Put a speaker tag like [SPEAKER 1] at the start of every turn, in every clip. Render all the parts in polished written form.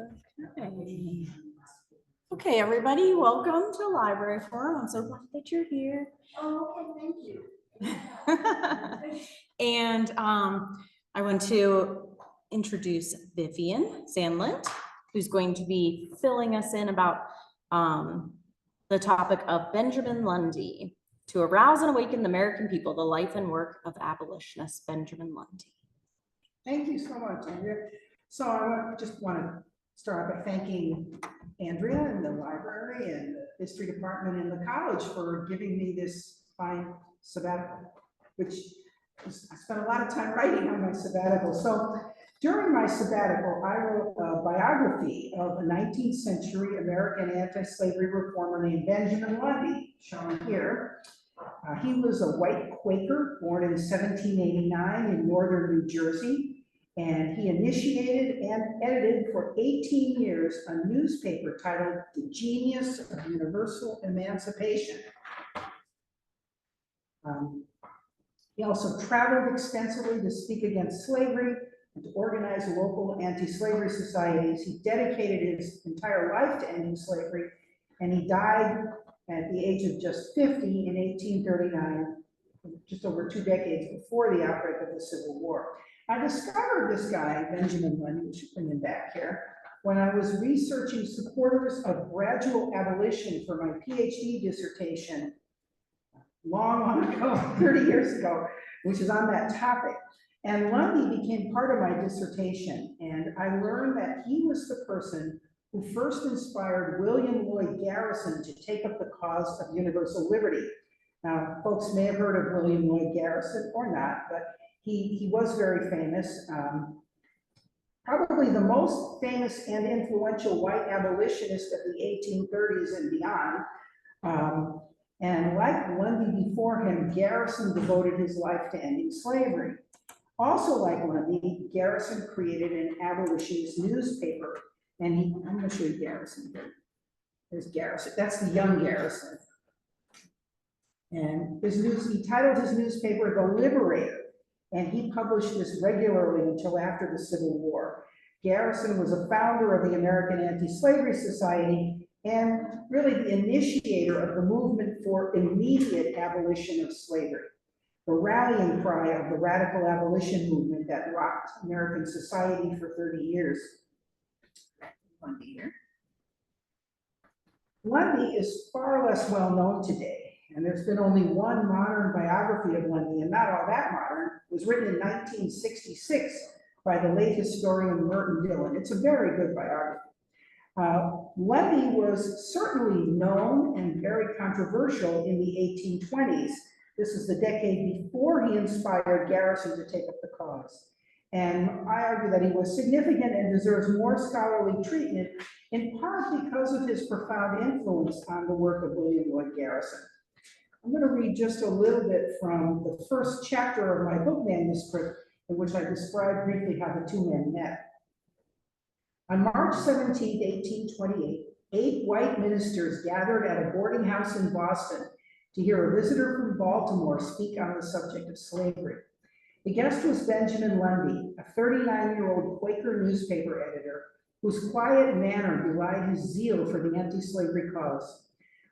[SPEAKER 1] Okay. Okay, everybody, welcome to Library Forum. I'm so glad that you're here.
[SPEAKER 2] Oh, okay, thank you.
[SPEAKER 1] And I want to introduce Vivien Sandlund, who's going to be filling us in about the topic of Benjamin Lundy, to arouse and awaken the American people, the life and work of abolitionist Benjamin Lundy.
[SPEAKER 3] Thank you so much, Andrea. So I just want to start by thanking Andrea and the library and the history department and the college for giving me this fine sabbatical, which I spent a lot of time writing on my sabbatical. So during my sabbatical, I wrote a biography of a 19th century American anti-slavery reformer named Benjamin Lundy, shown here. He was a white Quaker born in 1789 in northern New Jersey, and he initiated and edited for 18 years a newspaper titled The Genius of Universal Emancipation. He also traveled extensively to speak against slavery and to organize local anti-slavery societies. He dedicated his entire life to ending slavery, and he died at the age of just 50 in 1839, just over 2 decades before the outbreak of the Civil War. I discovered this guy, Benjamin Lundy, we should bring him back here, when I was researching supporters of gradual abolition for my Ph.D. dissertation long ago, 30 years ago, which is on that topic. And Lundy became part of my dissertation, and I learned that he was the person who first inspired William Lloyd Garrison to take up the cause of universal liberty. Now, folks may have heard of William Lloyd Garrison or not, but he was very famous. Probably the most famous and influential white abolitionist of the 1830s and beyond. And like Lundy before him, Garrison devoted his life to ending slavery. Also like Lundy, Garrison created an abolitionist newspaper. And I'm going to show you Garrison here. There's Garrison. That's the young Garrison. And he titled his newspaper The Liberator. And he published this regularly until after the Civil War. Garrison was a founder of the American Anti-Slavery Society and really the initiator of the movement for immediate abolition of slavery, the rallying cry of the radical abolition movement that rocked American society for 30 years. Lundy here. Lundy is far less well known today, and there's been only one modern biography of Lundy, and not all that modern. It was written in 1966 by the late historian Merton Dillon. It's a very good biography. Lundy was certainly known and very controversial in the 1820s. This is the decade before he inspired Garrison to take up the cause. And I argue that he was significant and deserves more scholarly treatment, in part because of his profound influence on the work of William Lloyd Garrison. I'm going to read just a little bit from the first chapter of my book manuscript, in which I describe briefly how the two men met. On March 17, 1828, 8 white ministers gathered at a boarding house in Boston to hear a visitor from Baltimore speak on the subject of slavery. The guest was Benjamin Lundy, a 39-year-old Quaker newspaper editor whose quiet manner belied his zeal for the anti-slavery cause.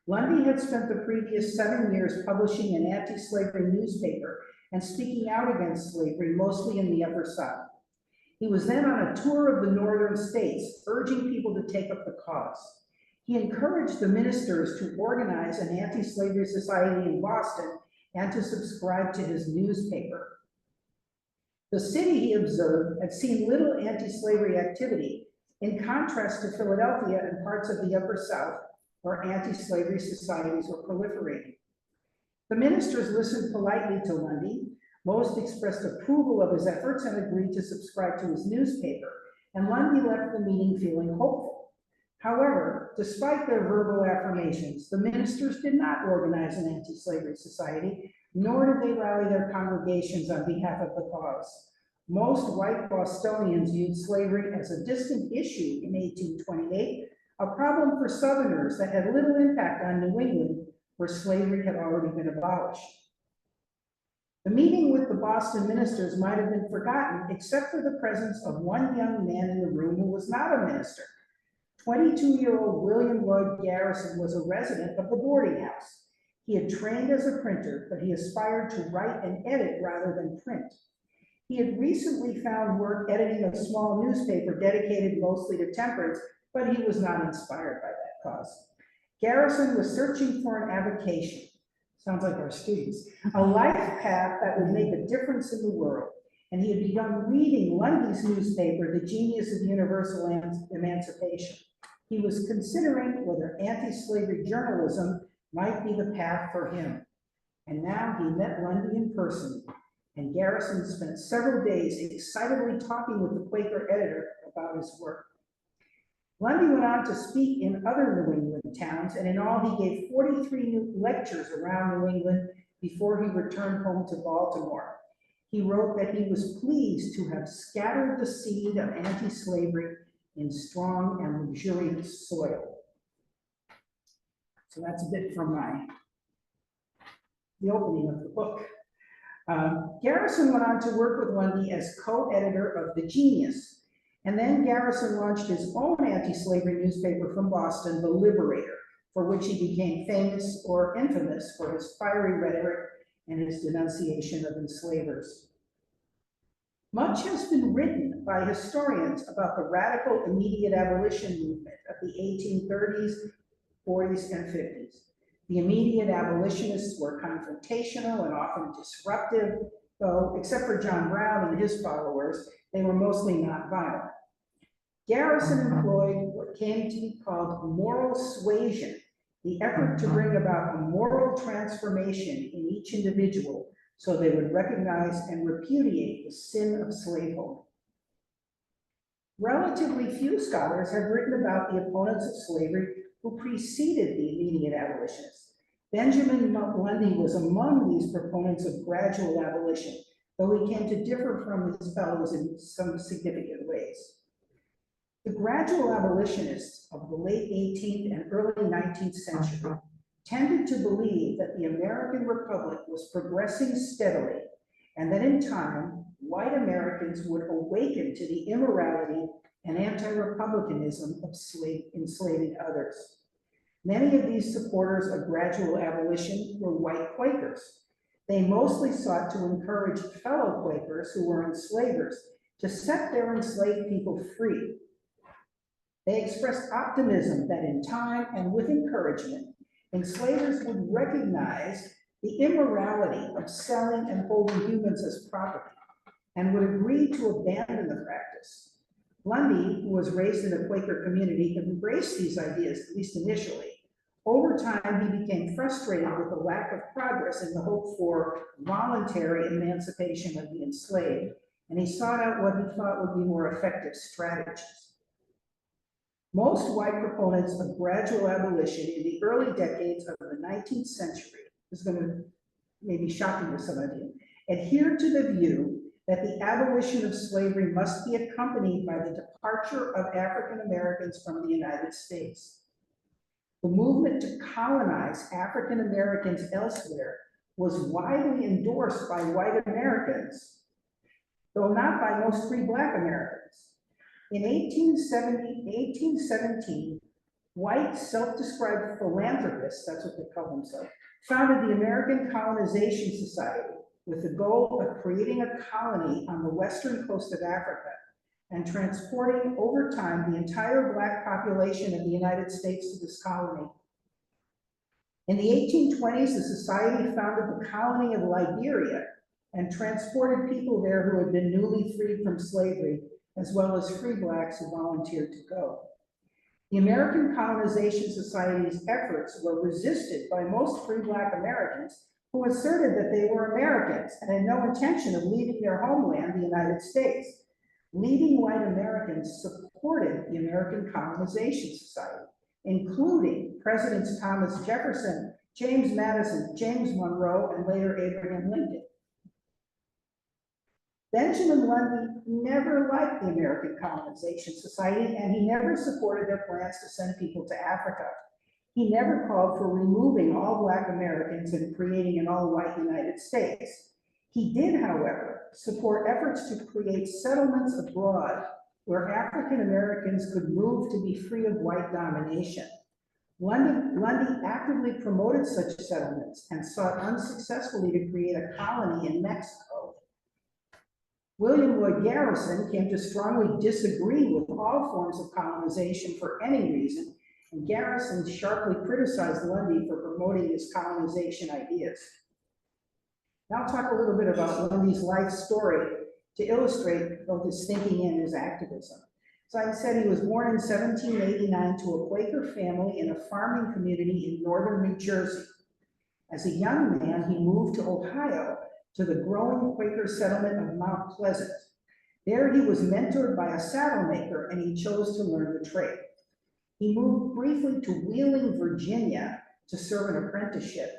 [SPEAKER 3] Lundy had spent the previous 7 years publishing an anti-slavery newspaper and speaking out against slavery, mostly in the Upper South. He was then on a tour of the northern states, urging people to take up the cause. He encouraged the ministers to organize an anti-slavery society in Boston and to subscribe to his newspaper. The city, he observed, had seen little anti-slavery activity, in contrast to Philadelphia and parts of the Upper South, where anti-slavery societies were proliferating. The ministers listened politely to Lundy. Most expressed approval of his efforts and agreed to subscribe to his newspaper, and Lundy left the meeting feeling hopeful. However, despite their verbal affirmations, the ministers did not organize an anti-slavery society, nor did they rally their congregations on behalf of the cause. Most white Bostonians viewed slavery as a distant issue in 1828, a problem for Southerners that had little impact on New England, where slavery had already been abolished. The meeting with the Boston ministers might have been forgotten, except for the presence of one young man in the room who was not a minister, 22-year-old William Lloyd Garrison was a resident of the boarding house. He had trained as a printer, but he aspired to write and edit rather than print. He had recently found work editing a small newspaper dedicated mostly to temperance, but he was not inspired by that cause. Garrison was searching for an avocation, sounds like our students, a life path that would make a difference in the world. And he had begun reading Lundy's newspaper, The Genius of Universal Emancipation. He was considering whether anti-slavery journalism might be the path for him. And now he met Lundy in person, and Garrison spent several days excitedly talking with the Quaker editor about his work. Lundy went on to speak in other New England towns, and in all he gave 43 new lectures around New England before he returned home to Baltimore. He wrote that he was pleased to have scattered the seed of anti-slavery in strong and luxuriant soil. So that's a bit from the opening of the book. Garrison went on to work with Lundy as co-editor of The Genius, and then Garrison launched his own anti-slavery newspaper from Boston, The Liberator, for which he became famous or infamous for his fiery rhetoric and his denunciation of enslavers. Much has been written by historians about the radical immediate abolition movement of the 1830s, 40s, and 50s. The immediate abolitionists were confrontational and often disruptive, though, except for John Brown and his followers, they were mostly not violent. Garrison employed what came to be called moral suasion, the effort to bring about a moral transformation in each individual so they would recognize and repudiate the sin of slaveholding. Relatively few scholars have written about the opponents of slavery who preceded the immediate abolitionists. Benjamin Lundy was among these proponents of gradual abolition, though he came to differ from his fellows in some significant ways. The gradual abolitionists of the late 18th and early 19th century tended to believe that the American Republic was progressing steadily, and that in time, white Americans would awaken to the immorality and anti-republicanism of enslaving others. Many of these supporters of gradual abolition were white Quakers. They mostly sought to encourage fellow Quakers who were enslavers to set their enslaved people free. They expressed optimism that in time and with encouragement, enslavers would recognize the immorality of selling and holding humans as property and would agree to abandon the practice. Lundy, who was raised in a Quaker community, embraced these ideas, at least initially. Over time, he became frustrated with the lack of progress in the hope for voluntary emancipation of the enslaved, and he sought out what he thought would be more effective strategies. Most white proponents of gradual abolition in the early decades of the 19th century, this is going to maybe shocking to some of you, adhered to the view that the abolition of slavery must be accompanied by the departure of African Americans from the United States. The movement to colonize African Americans elsewhere was widely endorsed by white Americans, though not by most free Black Americans. In 1817, white self-described philanthropists, that's what they call themselves, founded the American Colonization Society with the goal of creating a colony on the western coast of Africa and transporting over time the entire Black population of the United States to this colony. In the 1820s, the society founded the colony of Liberia and transported people there who had been newly freed from slavery, as well as free Blacks who volunteered to go. The American Colonization Society's efforts were resisted by most free Black Americans who asserted that they were Americans and had no intention of leaving their homeland, the United States. Leading white Americans supported the American Colonization Society, including Presidents Thomas Jefferson, James Madison, James Monroe, and later Abraham Lincoln. Benjamin Lundy never liked the American Colonization Society, and he never supported their plans to send people to Africa. He never called for removing all Black Americans and creating an all-white United States. He did, however, support efforts to create settlements abroad where African Americans could move to be free of white domination. Lundy actively promoted such settlements and sought unsuccessfully to create a colony in Mexico. William Lloyd Garrison came to strongly disagree with all forms of colonization for any reason, and Garrison sharply criticized Lundy for promoting his colonization ideas. Now I'll talk a little bit about Lundy's life story to illustrate both his thinking and his activism. So I said he was born in 1789 to a Quaker family in a farming community in northern New Jersey. As a young man, he moved to Ohio to the growing Quaker settlement of Mount Pleasant. There he was mentored by a saddle maker and he chose to learn the trade. He moved briefly to Wheeling, Virginia to serve an apprenticeship.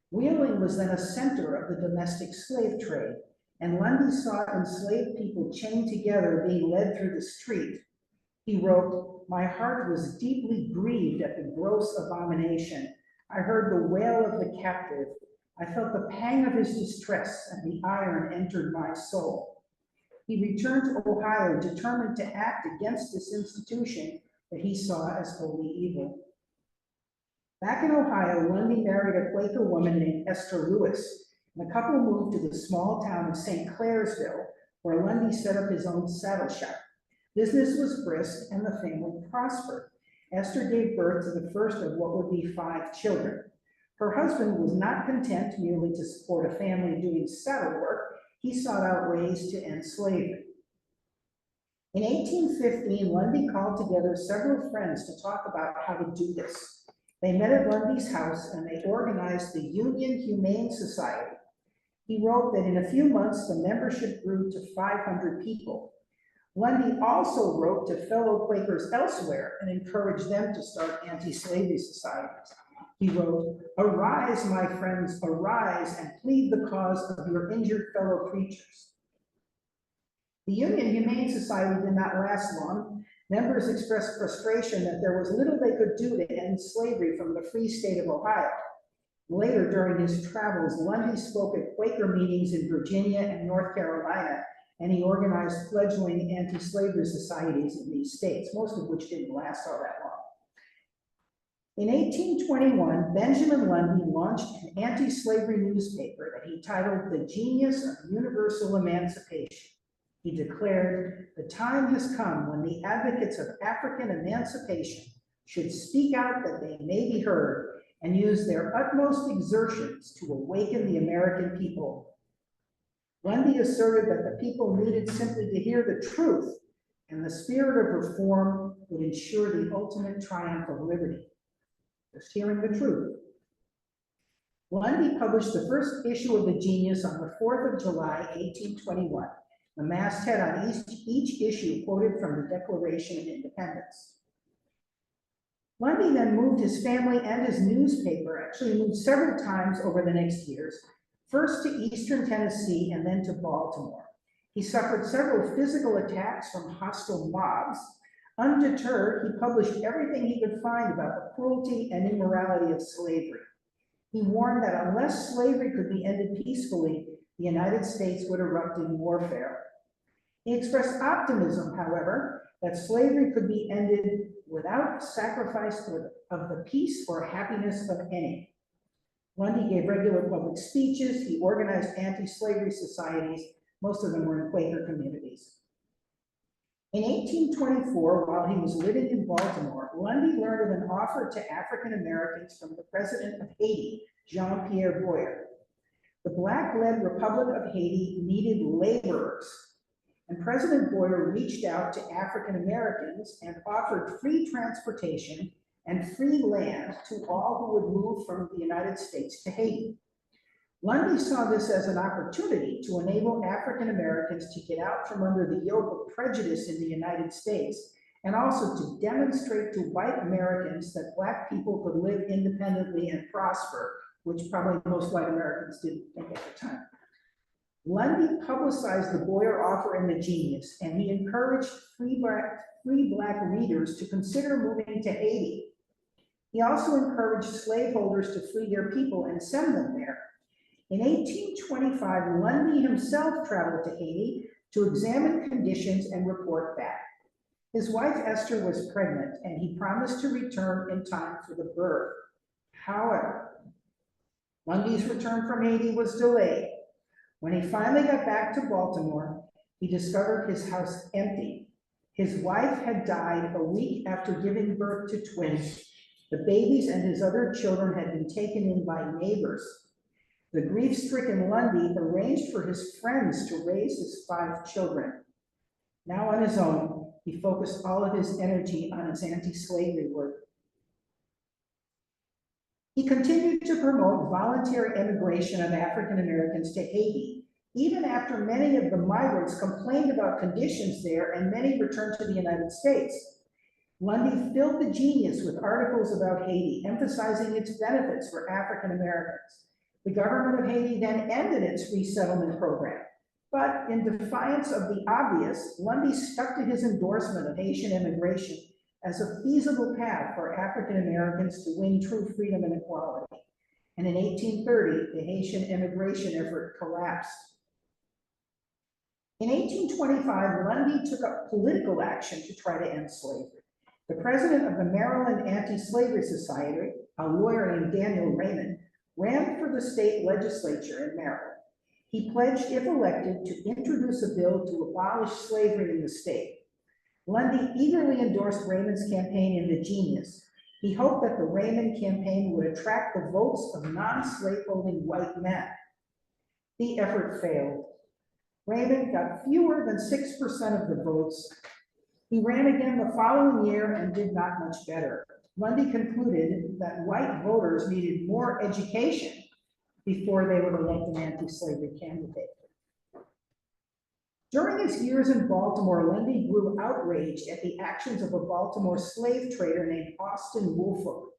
[SPEAKER 3] Wheeling was then a center of the domestic slave trade, and Lundy saw enslaved people chained together being led through the street. He wrote, "My heart was deeply grieved at the gross abomination. I heard the wail of the captive. I felt the pang of his distress, and the iron entered my soul." He returned to Ohio, determined to act against this institution that he saw as wholly evil. Back in Ohio, Lundy married a Quaker woman named Esther Lewis, and the couple moved to the small town of St. Clairsville, where Lundy set up his own saddle shop. Business was brisk, and the family prospered. Esther gave birth to the first of what would be 5 children. Her husband was not content merely to support a family doing saddle work. He sought out ways to end slavery. In 1815, Lundy called together several friends to talk about how to do this. They met at Lundy's house and they organized the Union Humane Society. He wrote that in a few months, the membership grew to 500 people. Lundy also wrote to fellow Quakers elsewhere and encouraged them to start anti-slavery societies. He wrote, "Arise, my friends, arise and plead the cause of your injured fellow creatures." The Union Humane Society did not last long. Members expressed frustration that there was little they could do to end slavery from the free state of Ohio. Later, during his travels, Lundy spoke at Quaker meetings in Virginia and North Carolina, and he organized fledgling anti-slavery societies in these states, most of which didn't last all that long. In 1821, Benjamin Lundy launched an anti-slavery newspaper that he titled "The Genius of Universal Emancipation." He declared, "The time has come when the advocates of African emancipation should speak out that they may be heard and use their utmost exertions to awaken the American people." Lundy asserted that the people needed simply to hear the truth, and the spirit of reform would ensure the ultimate triumph of liberty. Just hearing the truth. Lundy published the first issue of The Genius on the 4th of July, 1821. The masthead on each issue quoted from the Declaration of Independence. Lundy then moved his family and his newspaper, actually moved several times over the next years, first to eastern Tennessee and then to Baltimore. He suffered several physical attacks from hostile mobs. Undeterred, he published everything he could find about the cruelty and immorality of slavery. He warned that unless slavery could be ended peacefully, the United States would erupt in warfare. He expressed optimism, however, that slavery could be ended without sacrifice of the peace or happiness of any. Lundy gave regular public speeches. He organized anti-slavery societies. Most of them were in Quaker communities. In 1824, while he was living in Baltimore, Lundy learned of an offer to African Americans from the president of Haiti, Jean-Pierre Boyer. The Black-led Republic of Haiti needed laborers, and President Boyer reached out to African Americans and offered free transportation and free land to all who would move from the United States to Haiti. Lundy saw this as an opportunity to enable African Americans to get out from under the yoke of prejudice in the United States, and also to demonstrate to white Americans that Black people could live independently and prosper, which probably most white Americans didn't think at the time. Lundy publicized the Boyer offer in The Genius, and he encouraged free Black readers to consider moving to Haiti. He also encouraged slaveholders to free their people and send them there. In 1825, Lundy himself traveled to Haiti to examine conditions and report back. His wife Esther was pregnant, and he promised to return in time for the birth. However, Lundy's return from Haiti was delayed. When he finally got back to Baltimore, he discovered his house empty. His wife had died a week after giving birth to twins. The babies and his other children had been taken in by neighbors. The grief-stricken Lundy arranged for his friends to raise his 5 children. Now on his own, he focused all of his energy on his anti-slavery work. He continued to promote voluntary immigration of African Americans to Haiti, even after many of the migrants complained about conditions there and many returned to the United States. Lundy filled the Genius with articles about Haiti, emphasizing its benefits for African Americans. The government of Haiti then ended its resettlement program. But in defiance of the obvious, Lundy stuck to his endorsement of Haitian immigration as a feasible path for African Americans to win true freedom and equality. And in 1830, the Haitian immigration effort collapsed. In 1825, Lundy took up political action to try to end slavery. The president of the Maryland Anti-Slavery Society, a lawyer named Daniel Raymond, ran for the state legislature in Maryland. He pledged, if elected, to introduce a bill to abolish slavery in the state. Lundy eagerly endorsed Raymond's campaign in the Genius. He hoped that the Raymond campaign would attract the votes of non-slaveholding white men. The effort failed. Raymond got fewer than 6% of the votes. He ran again the following year and did not much better. Lundy concluded that white voters needed more education before they would elect an anti-slavery candidate. During his years in Baltimore, Lundy grew outraged at the actions of a Baltimore slave trader named Austin Woolfolk,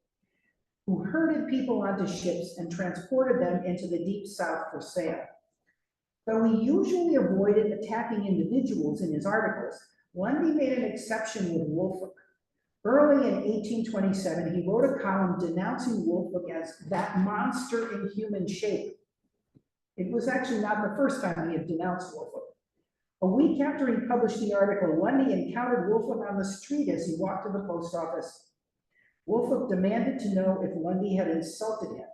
[SPEAKER 3] who herded people onto ships and transported them into the Deep South for sale. Though he usually avoided attacking individuals in his articles, Lundy made an exception with Woolfolk. Early in 1827, he wrote a column denouncing Woolfolk as that monster in human shape. It was actually not the first time he had denounced Woolfolk. A week after he published the article, Lundy encountered Woolfolk on the street as he walked to the post office. Woolfolk demanded to know if Lundy had insulted him.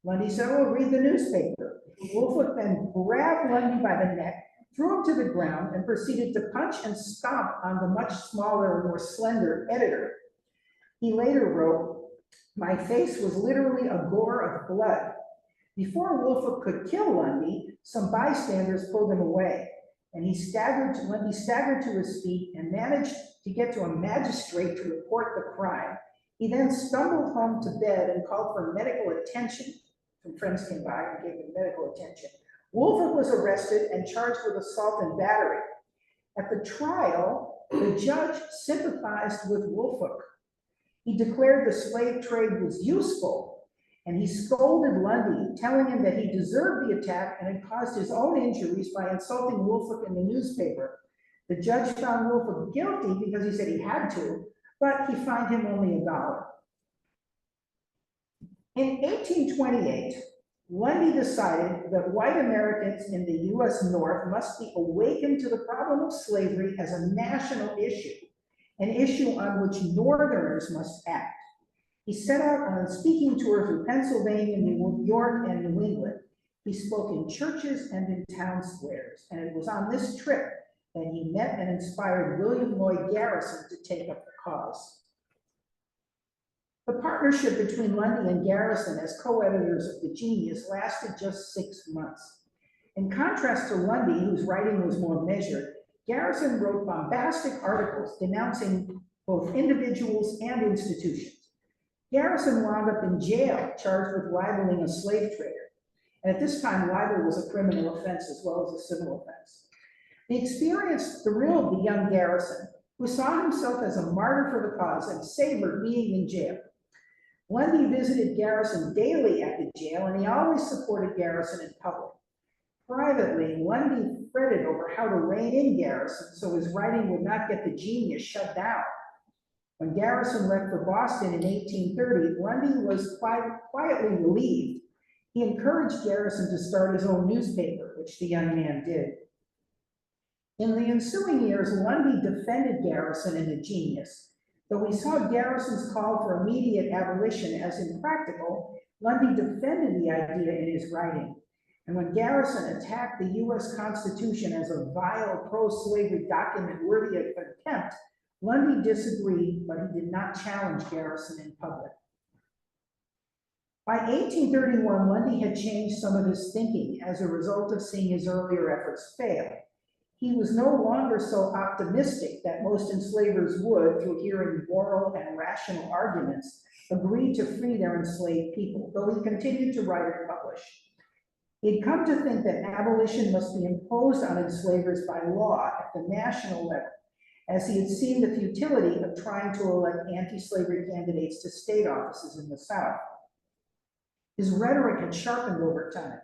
[SPEAKER 3] Lundy said, "Oh, read the newspaper." Woolfolk then grabbed Lundy by the neck, threw him to the ground, and proceeded to punch and stomp on the much smaller and more slender editor. He later wrote, "My face was literally a gore of blood." Before Woolfolk could kill Lundy, some bystanders pulled him away, and Lundy staggered to his feet and managed to get to a magistrate to report the crime. He then stumbled home to bed and called for medical attention. Some friends came by and gave him medical attention. Woolfolk was arrested and charged with assault and battery. At the trial, the judge sympathized with Woolfolk. He declared the slave trade was useful, and he scolded Lundy, telling him that he deserved the attack and had caused his own injuries by insulting Woolfolk in the newspaper. The judge found Woolfolk guilty because he said he had to, but he fined him only $1. In 1828, Lundy decided that white Americans in the US North must be awakened to the problem of slavery as a national issue, an issue on which Northerners must act. He set out on a speaking tour through Pennsylvania, New York, and New England. He spoke in churches and in town squares, and it was on this trip that he met and inspired William Lloyd Garrison to take up the cause. The partnership between Lundy and Garrison as co-editors of the Genius lasted just 6 months. In contrast to Lundy, whose writing was more measured, Garrison wrote bombastic articles denouncing both individuals and institutions. Garrison wound up in jail, charged with libeling a slave trader. And at this time, libel was a criminal offense as well as a civil offense. The experience thrilled the young Garrison, who saw himself as a martyr for the cause and savored being in jail. Lundy visited Garrison daily at the jail, and he always supported Garrison in public. Privately, Lundy fretted over how to rein in Garrison so his writing would not get the Genius shut down. When Garrison left for Boston in 1830, Lundy was quietly relieved. He encouraged Garrison to start his own newspaper, which the young man did. In the ensuing years, Lundy defended Garrison and the genius. Though he saw Garrison's call for immediate abolition as impractical, Lundy defended the idea in his writing. And when Garrison attacked the US Constitution as a vile pro-slavery document worthy of contempt, Lundy disagreed, but he did not challenge Garrison in public. By 1831, Lundy had changed some of his thinking as a result of seeing his earlier efforts fail. He was no longer so optimistic that most enslavers would, through hearing moral and rational arguments, agree to free their enslaved people, though he continued to write and publish. He'd come to think that abolition must be imposed on enslavers by law at the national level, as he had seen the futility of trying to elect anti-slavery candidates to state offices in the South. His rhetoric had sharpened over time.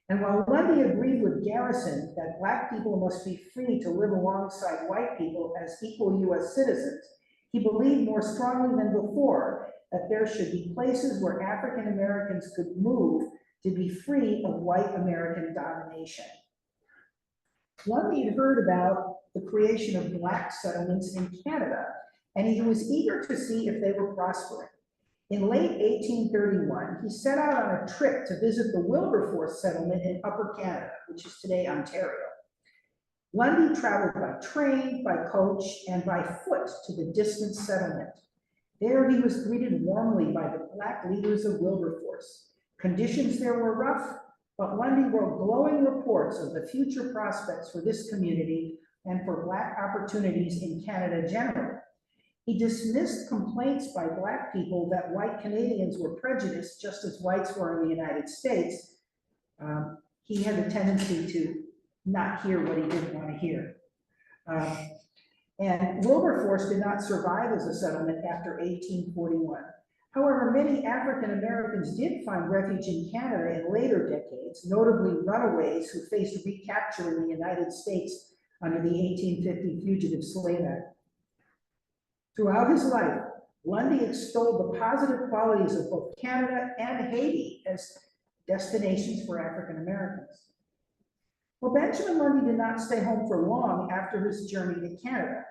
[SPEAKER 3] And while Lundy agreed with Garrison that Black people must be free to live alongside white people as equal US citizens, he believed more strongly than before that there should be places where African Americans could move to be free of white American domination. Lundy had heard about the creation of Black settlements in Canada, and he was eager to see if they were prospering. In late 1831, he set out on a trip to visit the Wilberforce settlement in Upper Canada, which is today Ontario. Lundy traveled by train, by coach, and by foot to the distant settlement. There he was greeted warmly by the Black leaders of Wilberforce. Conditions there were rough, but Lundy wrote glowing reports of the future prospects for this community and for Black opportunities in Canada generally. He dismissed complaints by Black people that white Canadians were prejudiced just as whites were in the United States. He had a tendency to not hear what he didn't want to hear. And Wilberforce did not survive as a settlement after 1841. However, many African Americans did find refuge in Canada in later decades, notably runaways who faced recapture in the United States under the 1850 Fugitive Slave Act. Throughout his life, Lundy extolled the positive qualities of both Canada and Haiti as destinations for African Americans. Well, Benjamin Lundy did not stay home for long after his journey to Canada.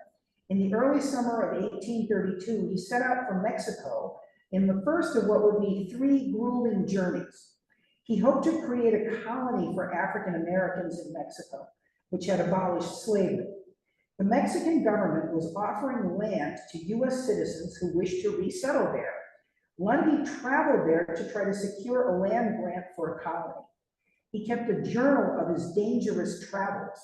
[SPEAKER 3] In the early summer of 1832, he set out for Mexico in the first of what would be 3 grueling journeys. He hoped to create a colony for African Americans in Mexico, which had abolished slavery. The Mexican government was offering land to US citizens who wished to resettle there. Lundy traveled there to try to secure a land grant for a colony. He kept a journal of his dangerous travels.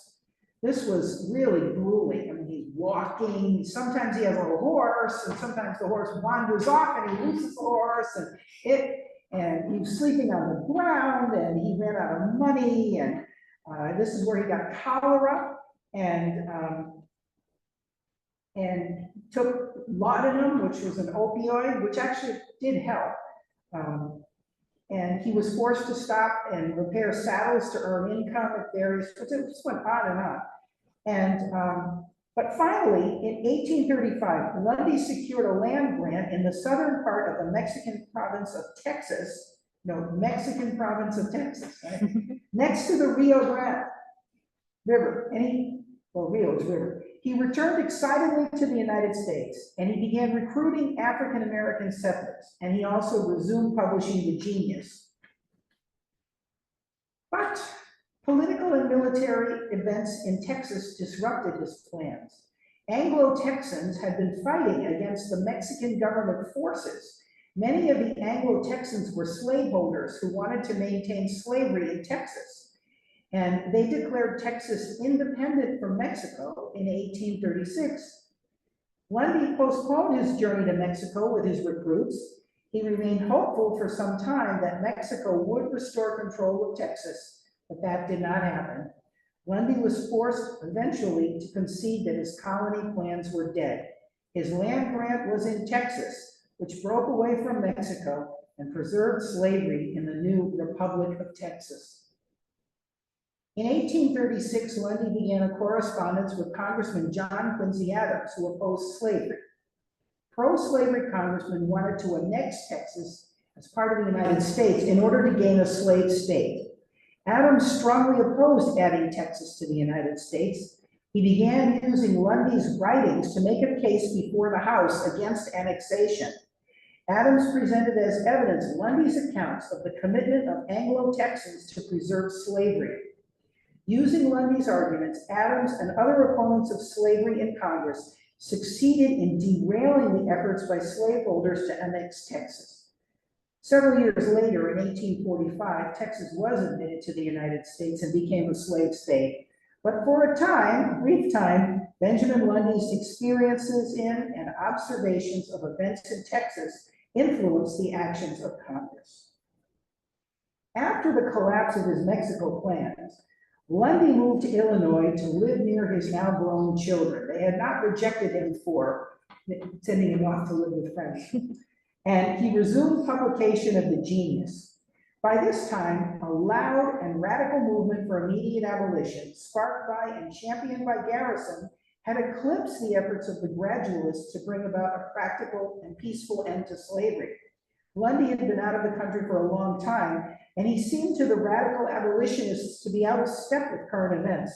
[SPEAKER 3] This was really grueling. I mean, he's walking, sometimes he has a horse, and sometimes the horse wanders off and he loses the horse, and he was sleeping on the ground, and he ran out of money, and this is where he got cholera, and took laudanum, which was an opioid, which actually did help. And he was forced to stop and repair saddles to earn income at various, it just went on and on. And, but finally, in 1835, Lundy secured a land grant in the southern part of the Mexican province of Texas, Mexican province of Texas, right? Next to the Rio Grande River, Rio's River. He returned excitedly to the United States, and he began recruiting African American settlers, and he also resumed publishing The Genius. But political and military events in Texas disrupted his plans. Anglo-Texans had been fighting against the Mexican government forces. Many of the Anglo-Texans were slaveholders who wanted to maintain slavery in Texas. And they declared Texas independent from Mexico in 1836. Lundy postponed his journey to Mexico with his recruits. He remained hopeful for some time that Mexico would restore control of Texas, but that did not happen. Lundy was forced eventually to concede that his colony plans were dead. His land grant was in Texas, which broke away from Mexico and preserved slavery in the new Republic of Texas. In 1836, Lundy began a correspondence with Congressman John Quincy Adams, who opposed slavery. Pro-slavery congressmen wanted to annex Texas as part of the United States in order to gain a slave state. Adams strongly opposed adding Texas to the United States, He began using Lundy's writings to make a case before the House against annexation. Adams presented as evidence Lundy's accounts of the commitment of Anglo-Texans to preserve slavery. Using Lundy's arguments, Adams and other opponents of slavery in Congress succeeded in derailing the efforts by slaveholders to annex Texas. Several years later, in 1845, Texas was admitted to the United States and became a slave state. But for a brief time, Benjamin Lundy's experiences in and observations of events in Texas influenced the actions of Congress. After the collapse of his Mexico plans, Lundy moved to Illinois to live near his now grown children. They had not rejected him for sending him off to live with friends. And he resumed publication of the Genius. By this time, a loud and radical movement for immediate abolition, sparked by and championed by Garrison, had eclipsed the efforts of the gradualists to bring about a practical and peaceful end to slavery. Lundy had been out of the country for a long time, and he seemed to the radical abolitionists to be out of step with current events.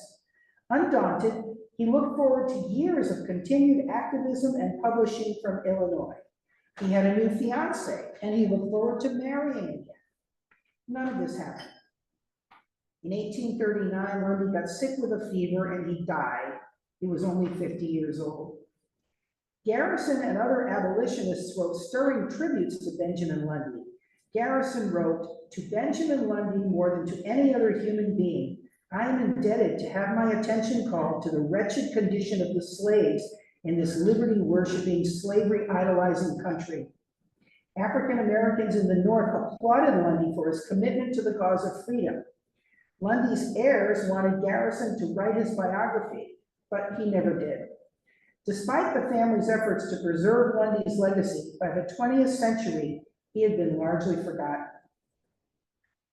[SPEAKER 3] Undaunted, he looked forward to years of continued activism and publishing from Illinois. He had a new fiancée, and he looked forward to marrying again. None of this happened. In 1839, Lundy got sick with a fever and he died. He was only 50 years old. Garrison and other abolitionists wrote stirring tributes to Benjamin Lundy. Garrison wrote, "To Benjamin Lundy, more than to any other human being, I am indebted to have my attention called to the wretched condition of the slaves in this liberty-worshiping, slavery-idolizing country. African Americans in the North applauded Lundy for his commitment to the cause of freedom. Lundy's heirs wanted Garrison to write his biography, but he never did. Despite the family's efforts to preserve Lundy's legacy, by the 20th century, he had been largely forgotten.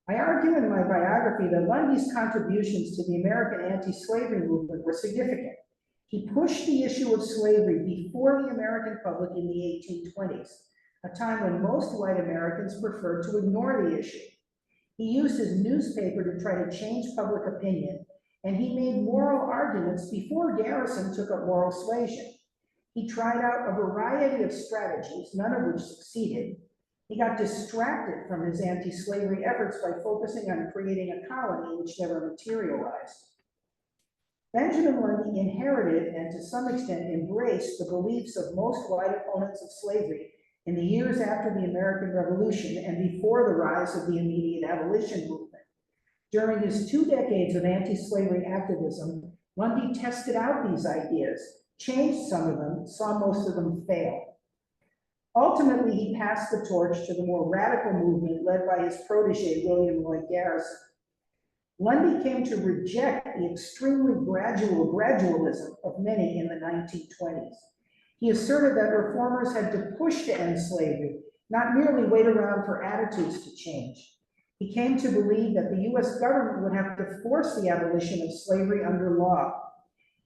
[SPEAKER 3] I argue in my biography that Lundy's contributions to the American anti-slavery movement were significant. He pushed the issue of slavery before the American public in the 1820s, a time when most white Americans preferred to ignore the issue. He used his newspaper to try to change public opinion, and he made moral arguments before Garrison took up moral suasion. He tried out a variety of strategies, none of which succeeded. He got distracted from his anti-slavery efforts by focusing on creating a colony which never materialized. Benjamin Lundy inherited and to some extent embraced the beliefs of most white opponents of slavery in the years after the American Revolution and before the rise of the immediate abolition movement. During his 2 decades of anti-slavery activism, Lundy tested out these ideas, changed some of them, saw most of them fail. Ultimately, he passed the torch to the more radical movement led by his protege, William Lloyd Garrison. Lundy came to reject the extremely gradualism of many in the 1920s. He asserted that reformers had to push to end slavery, not merely wait around for attitudes to change. He came to believe that the US government would have to force the abolition of slavery under law.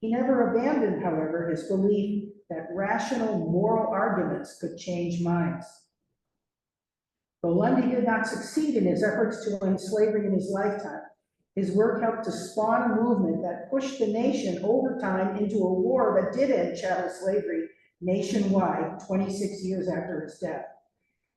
[SPEAKER 3] He never abandoned, however, his belief that rational moral arguments could change minds. Though Lundy did not succeed in his efforts to end slavery in his lifetime, his work helped to spawn a movement that pushed the nation over time into a war that did end chattel slavery nationwide 26 years after his death.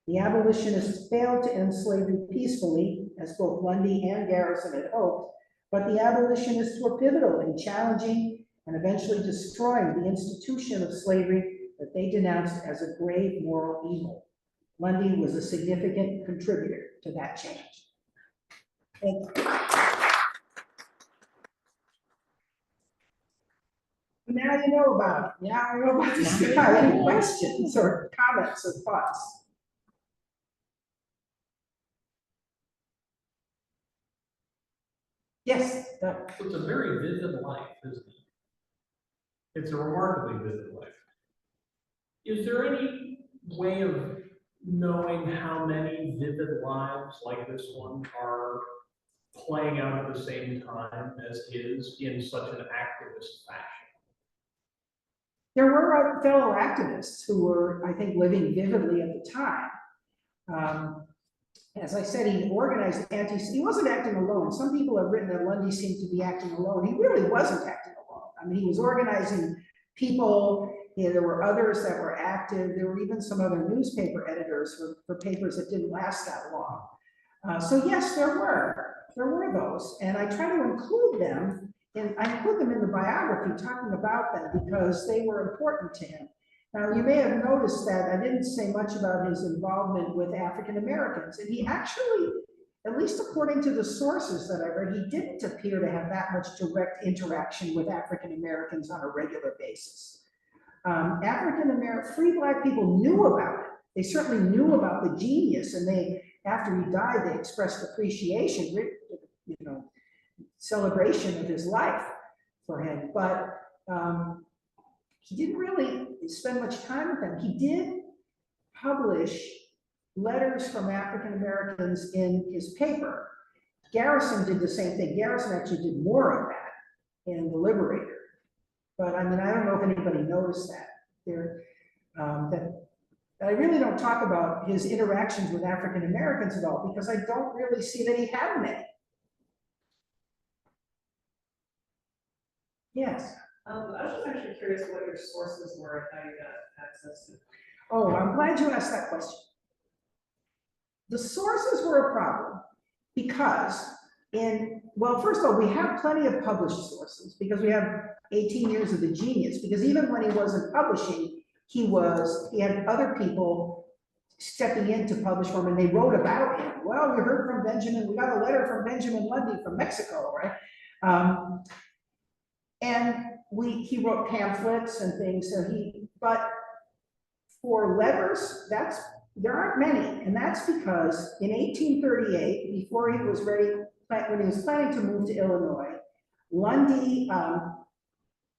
[SPEAKER 3] The abolitionists failed to end slavery peacefully, as both Lundy and Garrison had hoped, but the abolitionists were pivotal in challenging and eventually destroying the institution of slavery that they denounced as a grave moral evil. Lundy was a significant contributor to that change. Thank you. Now you know about it. Now you know about this guy. Any questions or comments or thoughts? Yes.
[SPEAKER 2] It's a very vivid life, isn't it? It's a remarkably vivid life. Is there any way of knowing how many vivid lives like this one are playing out at the same time as his in such an activist fashion?
[SPEAKER 3] There were fellow activists who were, I think, living vividly at the time. As I said, he organized he wasn't acting alone. Some people have written that Lundy seemed to be acting alone. He really wasn't acting alone. I mean, he was organizing people. There were others that were active. There were even some other newspaper editors for papers that didn't last that long. So yes, there were those, and I try to include them, and I include them in the biography, talking about them because they were important to him. Now, you may have noticed that I didn't say much about his involvement with African Americans, and he actually, at least according to the sources that I read, he didn't appear to have that much direct interaction with African Americans on a regular basis. Free Black people knew about it. They certainly knew about the genius, and after he died, they expressed appreciation, celebration of his life for him. But he didn't really spend much time with them. He did publish letters from African Americans in his paper. Garrison did the same thing. Garrison actually did more of that in The Liberator. But I mean, I don't know if anybody noticed that. I really don't talk about his interactions with African Americans at all because I don't really see that he had many. Yes.
[SPEAKER 4] I was just actually curious what your sources were and how you got access to.
[SPEAKER 3] Oh, I'm glad you asked that question. The sources were a problem because well, first of all, we have plenty of published sources because we have 18 years of the genius, because even when he wasn't publishing, he had other people stepping in to publish for him, and they wrote about him. Well, we heard from Benjamin, we got a letter from Benjamin Lundy from Mexico, right? And he wrote pamphlets and things, but for letters, there aren't many, and that's because in 1838, before he was ready, when he was planning to move to Illinois, Lundy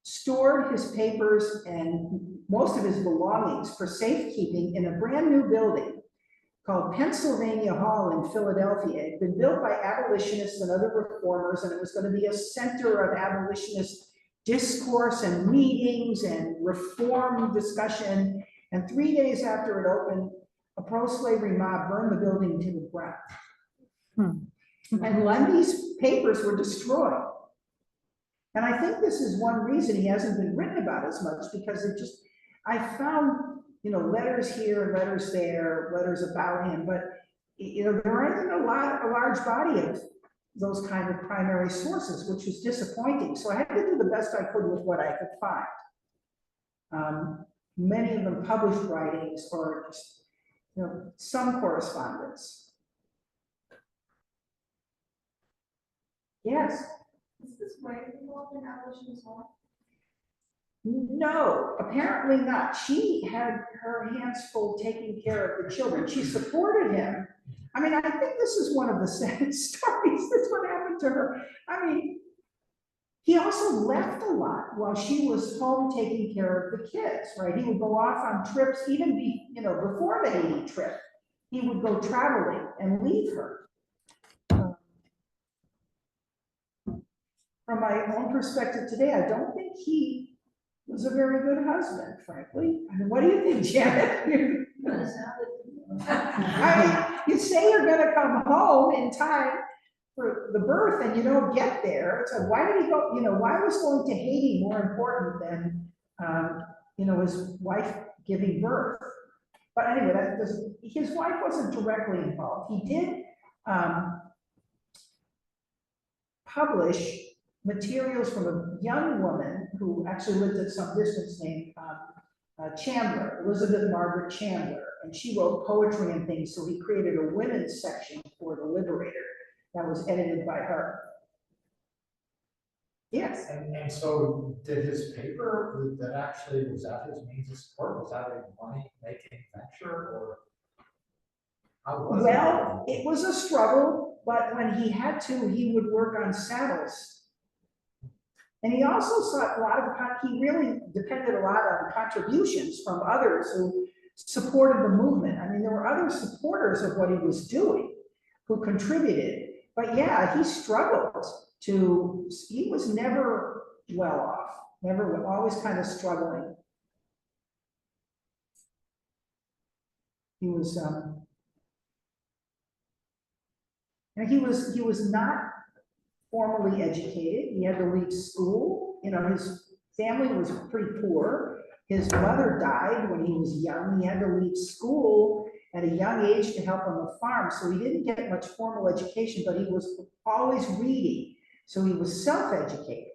[SPEAKER 3] stored his papers and most of his belongings for safekeeping in a brand new building called Pennsylvania Hall in Philadelphia. It had been built by abolitionists and other reformers, and it was going to be a center of abolitionist discourse and meetings and reform discussion. And 3 days after it opened, a pro-slavery mob burned the building to the ground. And Lundy's papers were destroyed. And I think this is one reason he hasn't been written about as much, because I found, letters here and letters there, letters about him, but, there isn't a large body of those kind of primary sources, which was disappointing. So I had to do the best I could with what I could find. Many of them published writings or just, some correspondence. Yes.
[SPEAKER 4] Is this way involved in abolition as well?
[SPEAKER 3] No, apparently not. She had her hands full taking care of the children. She supported him. I mean, I think this is one of the sad stories. That's what happened to her. I mean, he also left a lot while she was home taking care of the kids, right? He would go off on trips, even before the Haiti trip. He would go traveling and leave her. From my own perspective today, I don't think he was a very good husband, frankly. I mean, what do you think, Janet? I mean, you say you're going to come home in time for the birth and you don't get there. So why did he go? Why was going to Haiti more important than, his wife giving birth? But anyway, his wife wasn't directly involved. He did publish materials from a young woman who actually lived at some distance named Chandler, Elizabeth Margaret Chandler, and she wrote poetry and things, so he created a women's section for The Liberator that was edited by her. Yes.
[SPEAKER 5] And so did his paper that actually was that his means of support? Was that a money-making venture, or how was it?
[SPEAKER 3] Well, it was a struggle, but when he had to, he would work on saddles. And he also saw he really depended a lot on contributions from others who supported the movement. I mean, there were other supporters of what he was doing who contributed. But yeah, he struggled he was never well off, always kind of struggling. He was, he was not formally educated. He had to leave school. His family was pretty poor. His mother died when he was young. He had to leave school at a young age to help on the farm. So he didn't get much formal education, but he was always reading. So he was self-educated.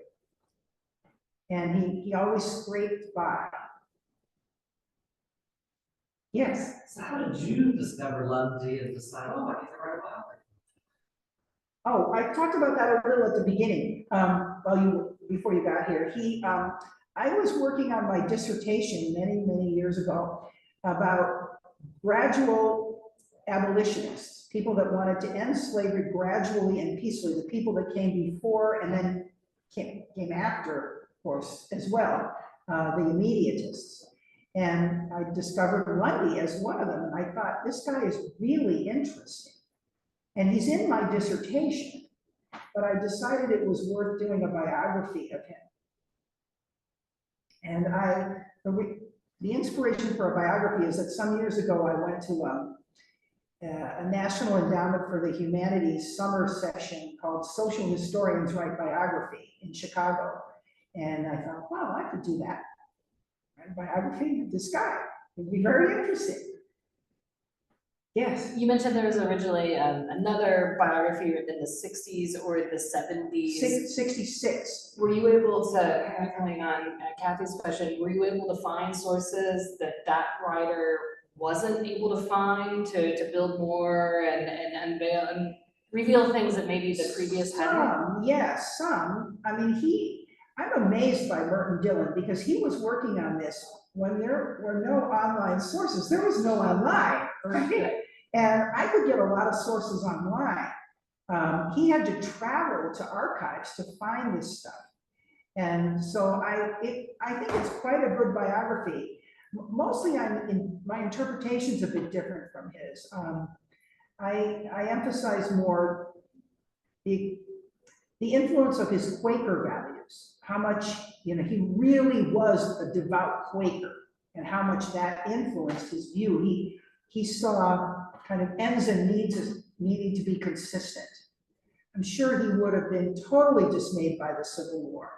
[SPEAKER 3] And he always scraped by. Yes.
[SPEAKER 6] So how did you discover Lundy and decide, oh, I need to write a biography?
[SPEAKER 3] Oh, I talked about that a little at the beginning, before you got here. I was working on my dissertation many, many years ago about gradual abolitionists, people that wanted to end slavery gradually and peacefully, the people that came before and then came after, of course, as well, the immediatists. And I discovered Lundy as one of them, and I thought, this guy is really interesting. And he's in my dissertation, but I decided it was worth doing a biography of him. And the inspiration for a biography is that some years ago I went to a National Endowment for the Humanities summer session called Social Historians Write Biography in Chicago. And I thought, wow, I could do that. Write a biography of this guy. It would be very interesting. Yes.
[SPEAKER 7] You mentioned there was originally another biography written in the 60s or the 70s.
[SPEAKER 3] 66.
[SPEAKER 7] Were you able to, kind of coming on Kathy's question, were you able to find sources that writer wasn't able to find to build more and unveil and reveal things that maybe the previous hadn't?
[SPEAKER 3] Yes, some. I mean, I'm amazed by Merton Dillon because he was working on this when there were no online sources. There was no online, right? And I could get a lot of sources online. He had to travel to archives to find this stuff. And so I think it's quite a good biography. Mostly my interpretation's a bit different from his. I emphasize more the influence of his Quaker values, how much, he really was a devout Quaker and how much that influenced his view. He saw kind of ends and needs as needing to be consistent. I'm sure he would have been totally dismayed by the Civil War,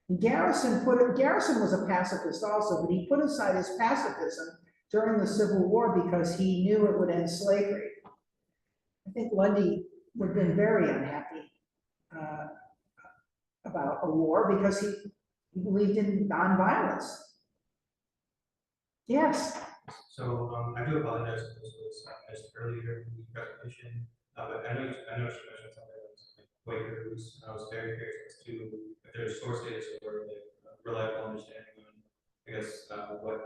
[SPEAKER 3] and Garrison was a pacifist also, but he put aside his pacifism during the Civil War because he knew it would end slavery. I think Lundy would have been very unhappy about a war because he believed in nonviolence. Yes.
[SPEAKER 8] So I do apologize if this was missed earlier in the presentation, but I know she mentioned something like Quakers. I was very curious as to if there's sources or reliable understanding on, I guess, what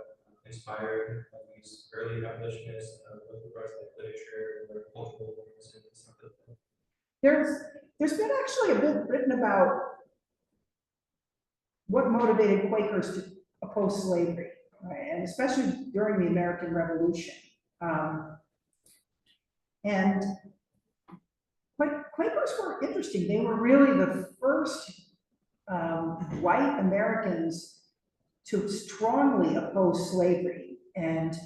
[SPEAKER 8] inspired these early abolitionists with regards to literature or cultural and stuff like that.
[SPEAKER 3] There's been actually a bit written about what motivated Quakers to oppose slavery, right? And especially during the American Revolution. And Quakers were interesting. They were really the first white Americans to strongly oppose slavery. And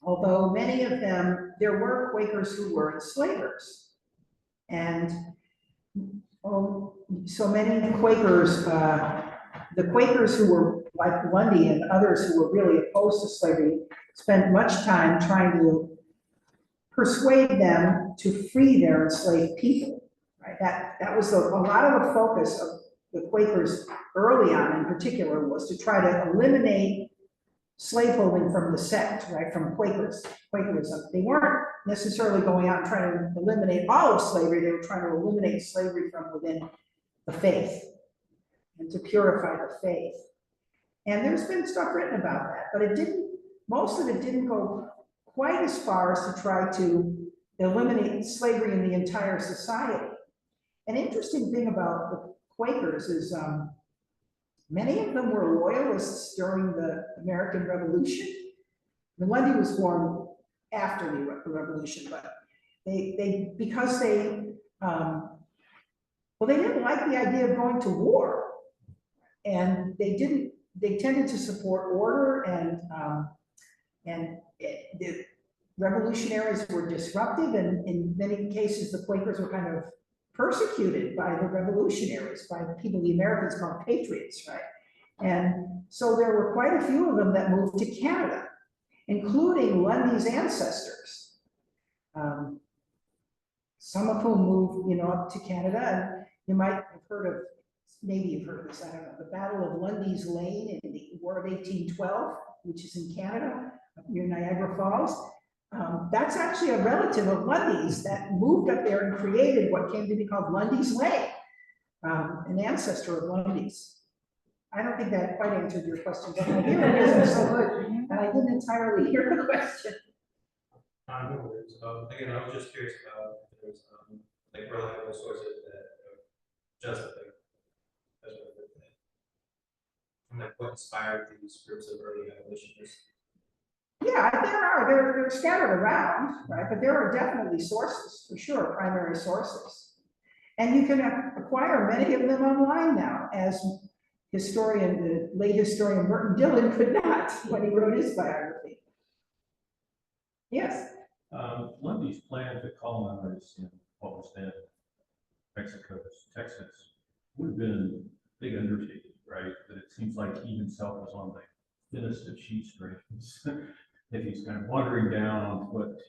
[SPEAKER 3] although many of them, there were Quakers who were enslavers. And so many Quakers, the Quakers who were like Lundy and others who were really opposed to slavery spent much time trying to persuade them to free their enslaved people. Right? That was a lot of the focus of the Quakers early on, in particular, was to try to eliminate slaveholding from the sect, right? From Quakerism. They weren't necessarily going out and trying to eliminate all of slavery. They were trying to eliminate slavery from within the faith and to purify the faith. And there's been stuff written about that, but most of it didn't go quite as far as to try to eliminate slavery in the entire society. An interesting thing about the Quakers is many of them were loyalists during the American Revolution. Lundy was born after the Revolution, but because they didn't like the idea of going to war, and they tended to support order, and the revolutionaries were disruptive, and in many cases the Quakers were kind of persecuted by the revolutionaries, by the people the Americans called patriots, right? And so there were quite a few of them that moved to Canada, including Lundy's ancestors. Some of whom moved, up to Canada, and you might have heard of, maybe you've heard of this, I don't know, the Battle of Lundy's Lane in the War of 1812, which is in Canada, near Niagara Falls. That's actually a relative of Lundy's that moved up there and created what came to be called Lundy's Lane, an ancestor of Lundy's. I don't think that quite answered your question, but my hearing isn't so good, and I didn't entirely hear the question.
[SPEAKER 8] No worries. Again, I was just curious about if there's, like reliable sources that justify as well. And like what inspired these groups of early abolitionists?
[SPEAKER 3] Yeah, they're scattered around, right? But there are definitely sources, for sure, primary sources. And you can acquire many of them online now, as the late historian Merton Dillon could not when he wrote his biography. Yes.
[SPEAKER 9] Lundy's plan to colonize in what was then Mexico, Texas, would have been a big undertaking, right? But it seems like he himself was on the thinnest of shoestrings. If he's kind of wandering down on foot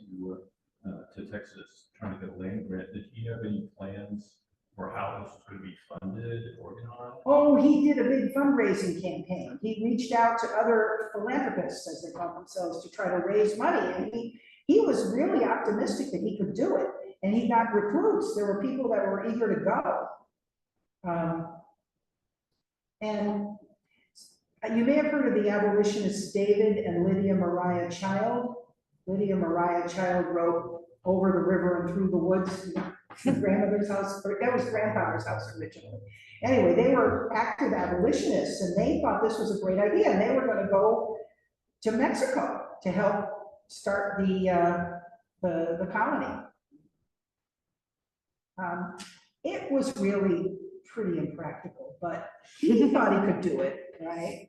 [SPEAKER 9] to Texas, trying to get a land grant, did he have any plans for how this was going to be funded, organized?
[SPEAKER 3] Oh, he did a big fundraising campaign. He reached out to other philanthropists, as they call themselves, to try to raise money, and he was really optimistic that he could do it. And he got recruits. There were people that were eager to go. And you may have heard of the abolitionists David and Lydia Mariah Child. Lydia Mariah Child wrote Over the River and Through the Woods, grandmother's house, or that was grandfather's house originally. Anyway, they were active abolitionists, and they thought this was a great idea, and they were going to go to Mexico to help start the colony. It was really pretty impractical, but he thought he could do it, right?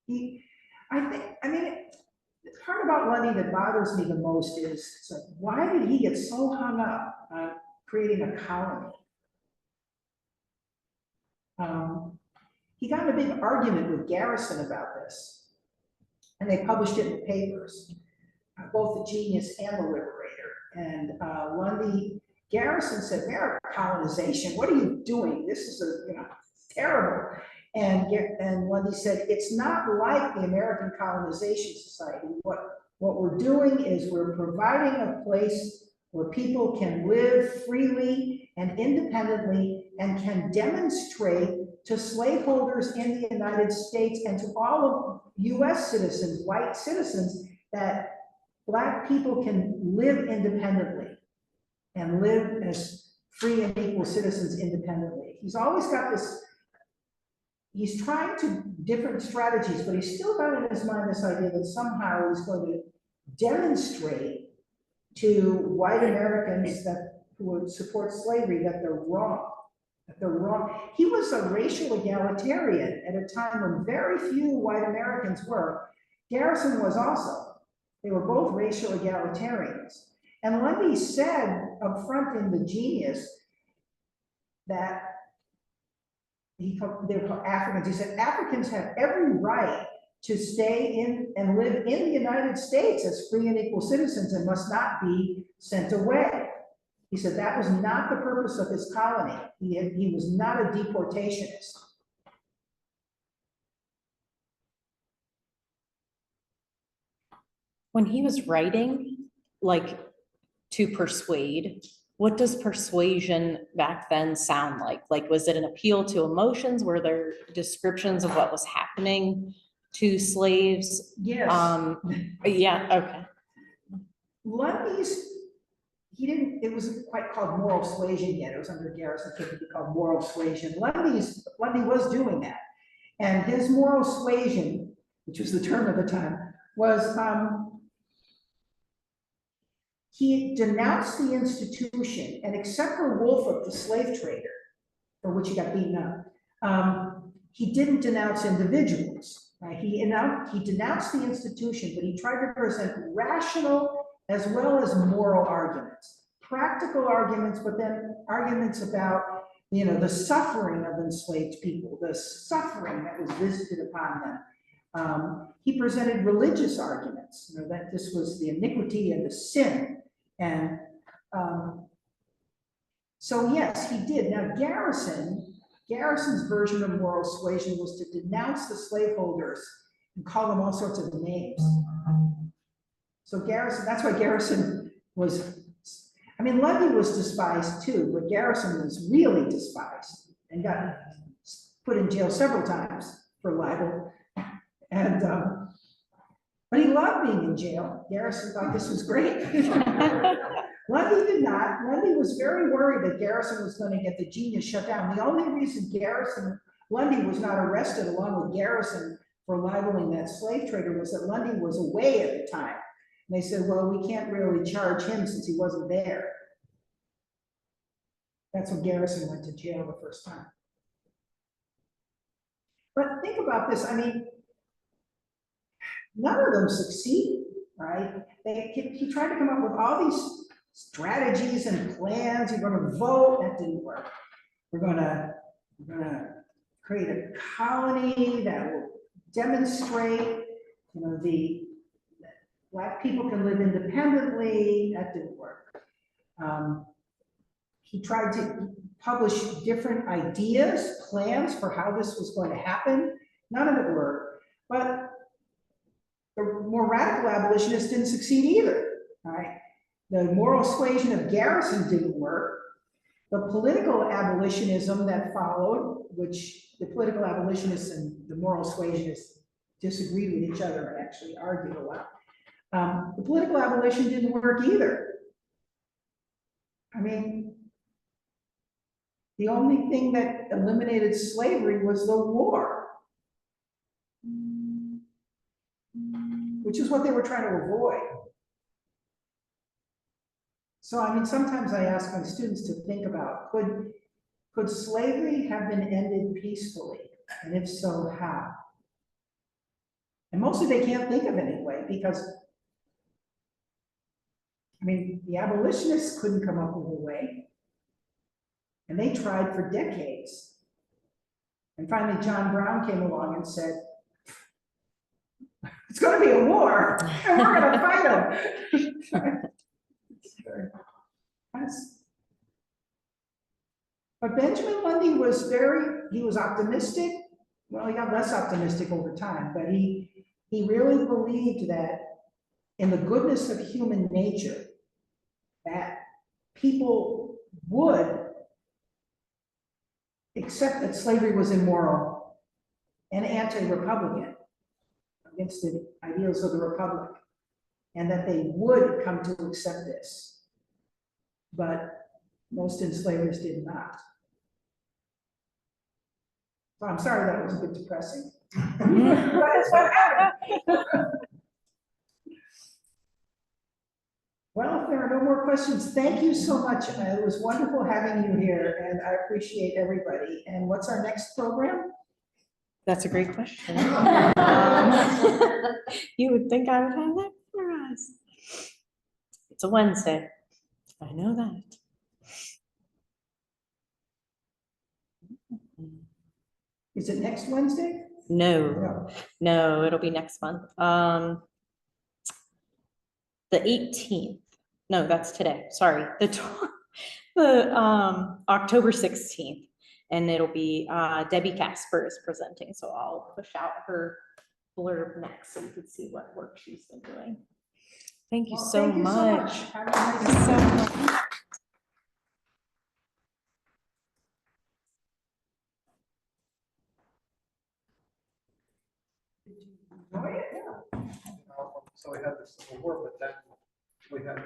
[SPEAKER 3] The part about Lundy that bothers me the most is, so why did he get so hung up on creating a colony? He got in a big argument with Garrison about this, and they published it in the papers, both the Genius and the Liberator. And Garrison said, American colonization, what are you doing? This is terrible. And Lundy said, it's not like the American Colonization Society. What we're doing is we're providing a place where people can live freely and independently and can demonstrate to slaveholders in the United States and to all of US citizens, white citizens, that Black people can live independently and live as free and equal citizens independently. He's always got this, he's trying to different strategies, but he's still got in his mind this idea that somehow he's going to demonstrate to white Americans who would support slavery that they're wrong, He was a racial egalitarian at a time when very few white Americans were. Garrison was also. They were both racial egalitarians. And Lundy said up front in the Genius that they're called Africans. He said, Africans have every right to stay in and live in the United States as free and equal citizens and must not be sent away. He said that was not the purpose of his colony. He was not a deportationist.
[SPEAKER 1] When he was writing, like, to persuade, what does persuasion back then sound like? Like, was it an appeal to emotions? Were there descriptions of what was happening to slaves?
[SPEAKER 3] Yes.
[SPEAKER 1] Yeah, okay.
[SPEAKER 3] Lundy's, it wasn't quite called moral suasion yet. It was under Garrison, it could be called moral suasion. Lundy was doing that. And his moral suasion, which was the term of the time, was he denounced the institution, and except for Woolfolk, the slave trader, for which he got beaten up, he didn't denounce individuals. Right? He denounced the institution, but he tried to present rational as well as moral arguments, practical arguments, but then arguments about, you know, the suffering of enslaved people, the suffering that was visited upon them. He presented religious arguments, you know, that this was the iniquity and the sin. And so yes, he did. Now Garrison's version of moral suasion was to denounce the slaveholders and call them all sorts of names. So Garrison, that's why Garrison was, I mean, Lundy was despised too, but Garrison was really despised and got put in jail several times for libel. And, but he loved being in jail. Garrison thought this was great. Lundy did not. Lundy was very worried that Garrison was going to get the Genius shut down. The only reason Lundy was not arrested along with Garrison for libeling that slave trader was that Lundy was away at the time. And they said, well, we can't really charge him since he wasn't there. That's when Garrison went to jail the first time. But think about this. I mean, none of them succeeded, right? He tried to come up with all these strategies and plans. You're going to vote. That didn't work. We're going to create a colony that will demonstrate, you know, Black people can live independently. That didn't work. He tried to publish different ideas, plans for how this was going to happen. None of it worked. But the more radical abolitionists didn't succeed either. Right? The moral suasion of Garrison didn't work. The political abolitionism that followed, which the political abolitionists and the moral suasionists disagreed with each other and actually argued a lot. The political abolition didn't work either. I mean, the only thing that eliminated slavery was the war, which is what they were trying to avoid. So, I mean, sometimes I ask my students to think about, could slavery have been ended peacefully? And if so, how? And mostly they can't think of any way because, I mean, the abolitionists couldn't come up with a way. And they tried for decades. And finally, John Brown came along and said, it's going to be a war, and we're going to fight them. But Benjamin Lundy was he was optimistic. Well, he got less optimistic over time, but he really believed that in the goodness of human nature, that people would accept that slavery was immoral and anti-republican against the ideals of the republic, and that they would come to accept this. But most enslavers did not. So I'm sorry that was a bit depressing. But it's what happened. Well, if there are no more questions, thank you so much. It was wonderful having you here, and I appreciate everybody. And what's our next program?
[SPEAKER 1] That's a great question. You would think I would have that for us. It's a Wednesday. I know that.
[SPEAKER 3] Is it next Wednesday?
[SPEAKER 1] No, it'll be next month. The 18th. No, that's today. Sorry. The October 16th. And it'll be Debbie Casper is presenting. So I'll push out her blurb next so you can see what work she's been doing. Thank you so much.
[SPEAKER 3] Have a nice
[SPEAKER 1] Thank you so much.
[SPEAKER 3] Enjoy it.
[SPEAKER 5] So we have this civil war, but then we have